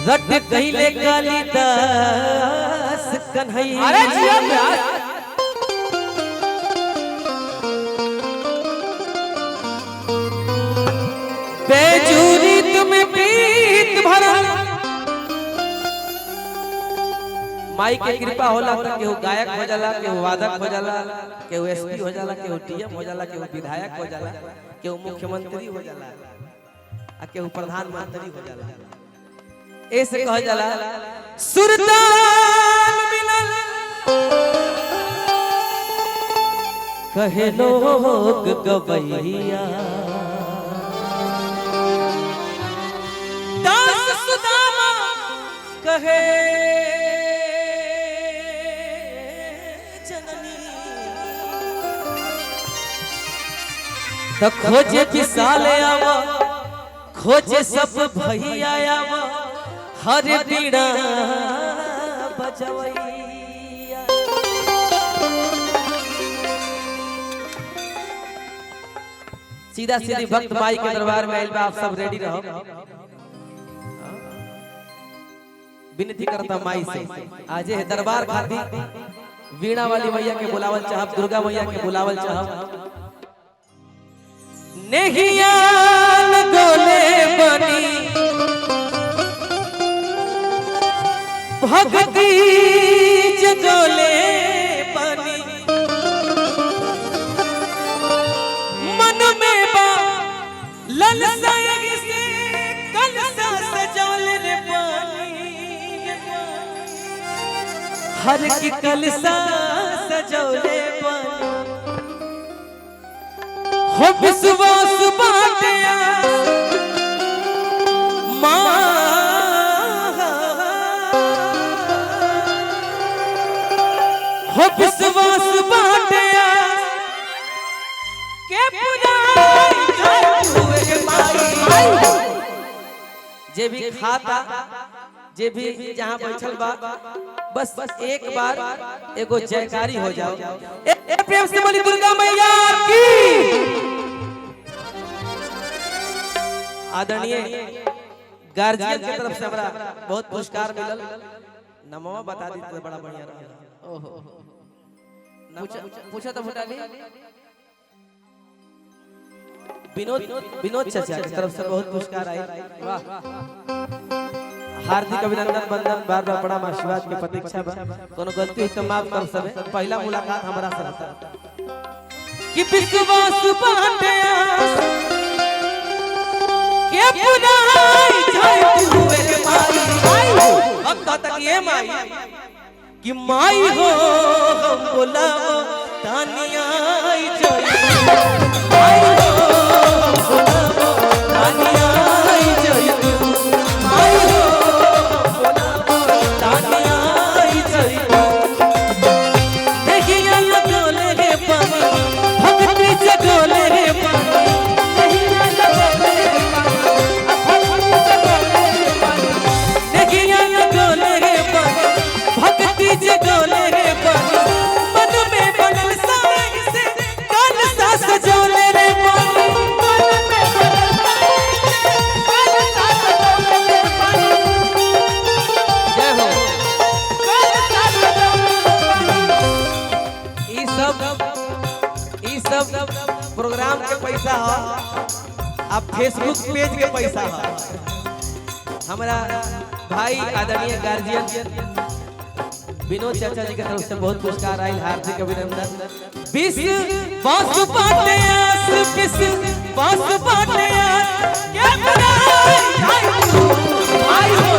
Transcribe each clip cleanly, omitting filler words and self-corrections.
रट कहले कालिदास कन्हैया। अरे जिया प्यार बेजूरी तुम्हें प्रीत भरा। माई के कृपा होला तो केहू गायक हो जाला, केहू वादक हो जाला, केहू एसपी हो जाला, केहू टीएम हो जाला, केहू विधायक हो जाला, केहू मुख्यमंत्री हो जाला, आ केहू प्रधानमंत्री हो जाला। ऐसे कह जाला सुरतान मिलल कहे लोग गवैया। दास सुदामा कहे जननी। तो खोजे विशाले आवा, खोजे सब भैया आवा, हर पीड़ा बजवैया। सीधा सीधी भक्त माई के दरबार में आइल बा। आप सब रेडी रहो। विनती करता माई से आज है दरबार खाती वीणा वाली मैया के बुलावल चाहब, दुर्गा मैया के बुलावल चाहब। नेहिया लगोले बनी भक्ति जगोले बनी। मन में बा ललसा से कलसा सजौले रे पानी। हर की कलसा सजौले पानी। हो विश्वास बाटिया माँ, हो विश्वास बाटिया के पुराई हुए माई। जे भी खाता, जे भी जहाँ बैठल बा, बस एक बार एगो जयकारी हो जाओ। प्रेम से बोली दुर्गा मैया की। आदरणीय गार्जियन की तरफ से हमरा बहुत पुरस्कार मिलल। नमवा बता दी तो बड़ा बढ़िया रहा। ओहो पूछा तो बता ली। विनोद चाचा की तरफ से बहुत पुरस्कार आई। वाह, हार्दिक अभिनंदन बंदन। बार बार बड़ा आशीर्वाद के प्रतीक्षा बा। कोनो गलती हुई तो माफ कर सबे। पहला मुलाकात हमरा से रहता कि विश्वास बाटे के पुराई जाय हुए माई। अब तक ये माई कि माई हो हम बुलाओ तानिया आई जाय। माई हो हम बुलाओ तानिया आई जाय। माई हो प्रोग्राम के पैसा हो, अब फेसबुक पेज के पैसा हो। हमारा भाई आदरणीय गार्जियन विनोद चाचा जी की तरफ से बहुत पुरस्कार आयल। हार्दिक अभिनंदन। विश बास बाटे आस, विश बास बाटे आस के पुराई आई हो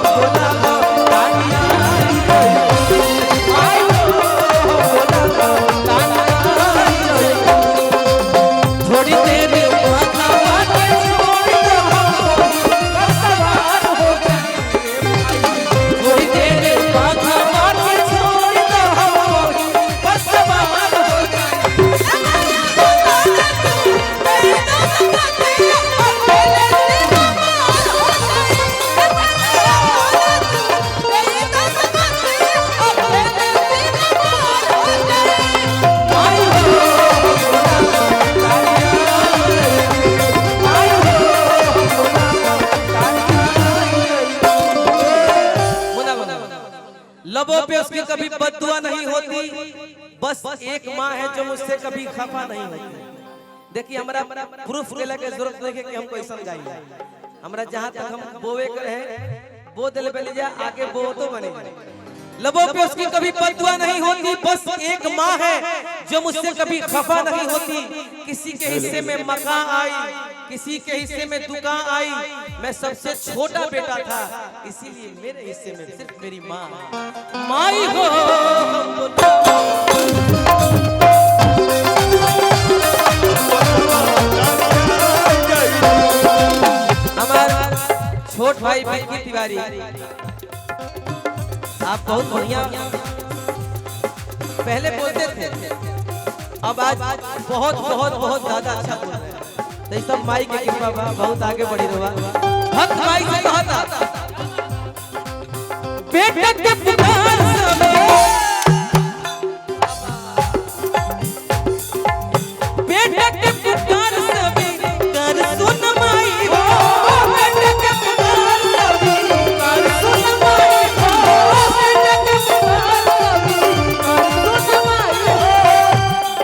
बुलाओ तानिया आई। आई हो बुलाओ तानिया। थोड़ी देर माथा बाटे छोड़ दो, सवार हो गए। थोड़ी देर माथा बाटे छोड़ दो, सवार हो गए। पे उसकी कभी बद्दुआ नहीं होती, बस एक माँ है जो मुझसे कभी खफा नहीं होती। देखिए हमारा प्रूफ देने की जरूरत नहीं है कि हम कोई समझाइए, हमारा जहाँ तक हम बोवे कर है वो दिल पे लीजिए, आगे बो तो बने। लबों पे उसकी कभी बद्दुआ नहीं होती, बस एक माँ है जो मुझसे कभी खफा नहीं होती। किसी के हिस्से में मकान आई, किसी के हिस्से में दुकान आई, मैं सबसे छोटा बेटा था, इसीलिए मेरे हिस्से में सिर्फ मेरी माँ माई हो। हमारा छोट भाई विक्की तिवारी, आप बहुत बढ़िया पहले बोलते थे, अब आज बहुत बहुत बहुत ज्यादा अच्छा बोल रहे हैं। तो सब माई के कृपा बहुत आगे बढ़ी रहा। भक्त माई से कहा था बेटा के पुकार बेटा के पुकार सभी कर सुन माई हो, बेटा के पुकार सभी कर सुन माई हो, बेटा के पुकार सभी कर सुन माई हो।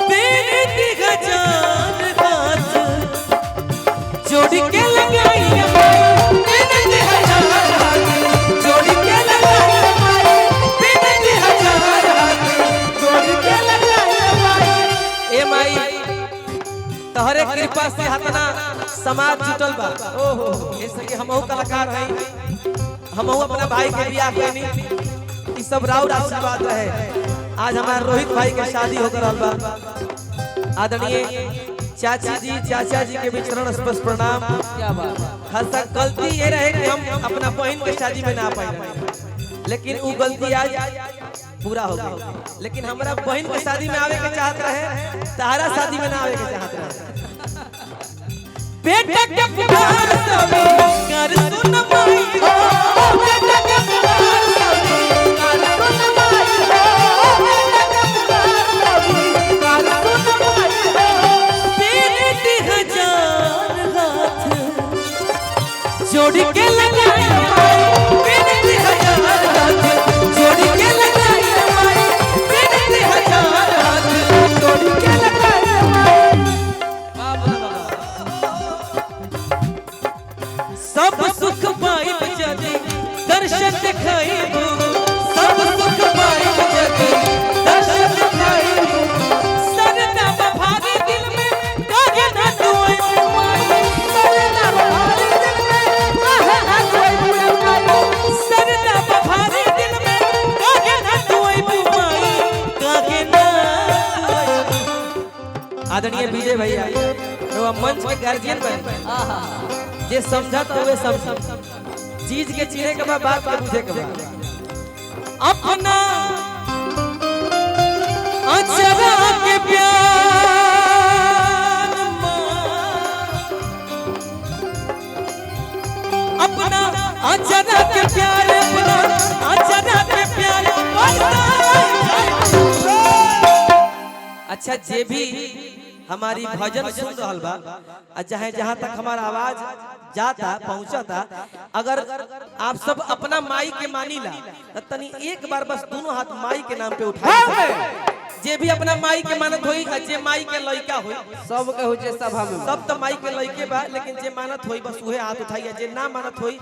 तेरे दिखा जान हाथ जोड़ के लगाई माई, तेरे दिखा जान हाथ जोड़ के लगाई माई, तेरे दिखा जान हाथ जोड़ के लगाई माई। ए माई तोहरे कृपा से हतना समाज जुटल बा। ओहो ऐसे कि हमहु कलाकार हैं, हमहु अपना भाई के बियाह कइनी, ई सब राउर आशीर्वाद रहे। आज हमारा रोहित भाई के शादी हो रहल बा। आदरणीय चाची जी चाचा जी के भी चरण स्पर्श प्रणाम। क्या बात है। खासा गलती ये रहे कि हम अपना बहन के शादी में ना पाए, लेकिन वो गलती आज पूरा हो गई। लेकिन हमारा बहन के शादी में आवे के चाहत रहे, तारा शादी में ना आवे के चाहत रहे। बेटा के पुकार सभी कर सुन माई हो, बेटा के पुकार सभी कर सुन माई हो, बेटा के पुकार सभी कर सुन माई हो। तेरे दिह जान हाथ जोड़ के लगाई माई, तेरे दिह जान हाथ जोड़ के लगाई माई, तेरे दिह जान हाथ जोड़ के लगाई माई। सब सुख पाई बजती दर्शन दिखाई, सब सुख पाई बजती दर्शन दिखाई। सरदा भारी दिल में काहे ना कोई माई, सरदा भारी दिल में काहे ना कोई, सरदा भारी दिल में काहे ना कोई माई, काहे ना। आदरणीय विजय भैया वो मंच के गार्जियन बने, जे समझा तो वे सब चीज के चीने के बाद बात के बुझे के बाद अपना अचरा के प्यार अपना अचरा के प्यार, अपना अचरा के प्यार। अच्छा जे भी हमारी भजन सुन रहल बा, चाहे जहाँ तक हमारा आवाज जाता पहुँचाता, अगर आप सब अपना माई के मानी ला तो तनी एक बार बस दोनों हाथ माई के नाम पे उठाए। जे भी अपना माई के मानत होई, जे माई के लइका होई, सब के हो जे सभा में सब तो माई के लइके बा, लेकिन जे मानत होई बस उहे हाथ उठाइए, जे ना मानत होई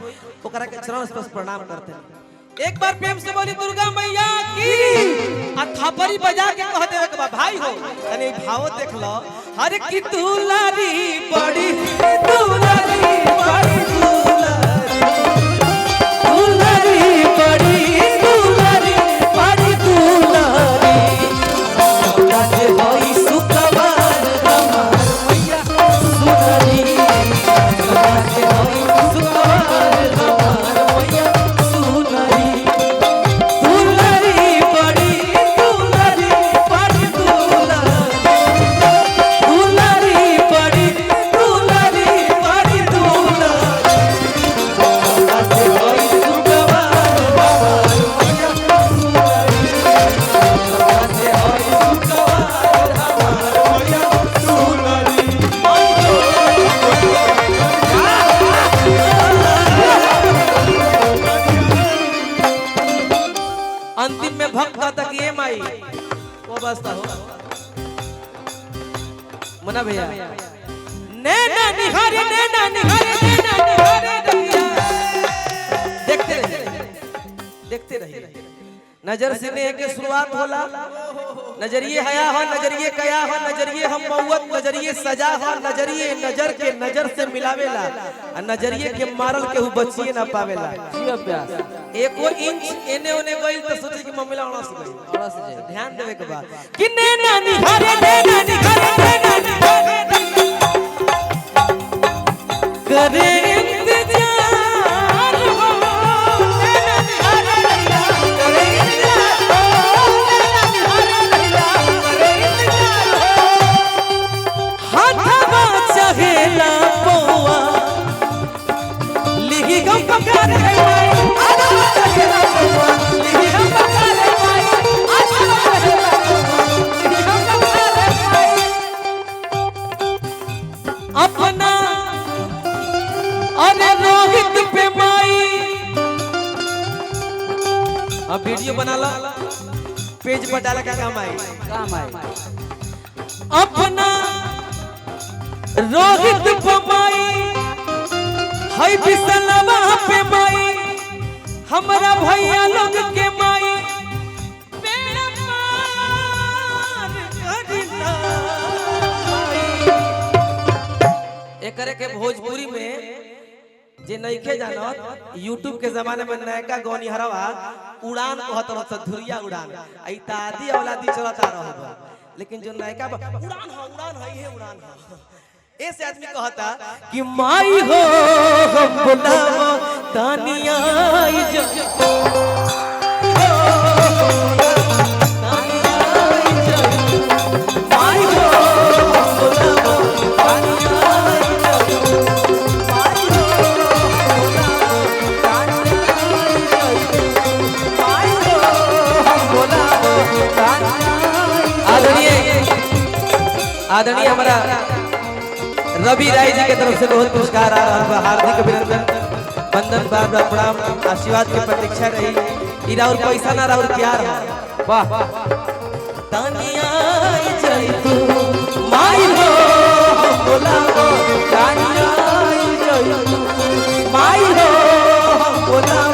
ओकरा के चरण स्पर्श प्रणाम करते हैं। एक बार प्रेम से बोली दुर्गा मैया की, आ थापरी बजा के कह देवे के बा भाई हो तने भाव देख लो। हर की दुलारी बड़ी दुलारी बड़ी दुलारी बड़ी दुलारी बड़ी दुलारी, सदा से होई सुखवार हमार मैया सुनारी, सदा से होई सुखवार हमार मैया सुनारी। दुलारी बड़ी दुलारी बड़ी दुलारी, दुलारी बड़ी दुलारी बड़ी दुलारी। मस्त हो मुन्ना भैया। नैना निहारे नैना निहारे नैना निहारे रहिया। देखते रहिए नजर से नेह के शुरुआत होला। नजरिए हया हो नजरिए कया हो नजरिए हम मौत नजरिए सजा हो नजरिए नजर के नजर से मिलावेला नजरिए के मारल के हु बचिए ना पावेला। एको इंच एने ओने गइल त सोचे कि मम्मीला ओड़ा से गइल ओड़ा से जाए ध्यान देवे के बा कि नैना निहारे नैना निहारे नैना निहारे करे इंतजार हो नैना निहारे रहिया करे इंतजार हो नैना निहारे रहिया करे इंतजार हो हाथवा चहेला पौआ लिखी गम पकड़ गई हाथवा चहेला पौआ लिखी गम पकड़ गई हाथवा चहेला पौआ लिखी गम पकड़ गई अपना अरे रोहित पे माई अब वीडियो बना ला पेज पर डाला क्या काम आई अपना रोहित पे माई हाय बिसलवा पे माई हमारा भैया लोग के माई बेड़ा पार करना एकरे के भोजपुरी में जे नइखे जानत यूट्यूब के जमाने में नयका गौनी हरवा उड़ान कहत रहत धुरिया उड़ान आई दादी औलादी चलता रहब लेकिन जो नयका उड़ान है ये उड़ान है ऐसे आदमी कहता कि माई हो हम बुलावा तानिया आई जा तानिया आई जा माई हो हम बुलावा तानिया आई जा आदरणीय हमारा रवि राय जी के तरफ से बहुत पुरस्कार आ रहा है हार्दिक अभिनंदन बंदन बार बार प्रणाम आशीर्वाद की प्रतीक्षा रही इरा और पैसा ना और प्यार वाह तानिया आई जाई तू माई हो हम बोलावो तानिया आई जाई तू माई हो हम बोलावो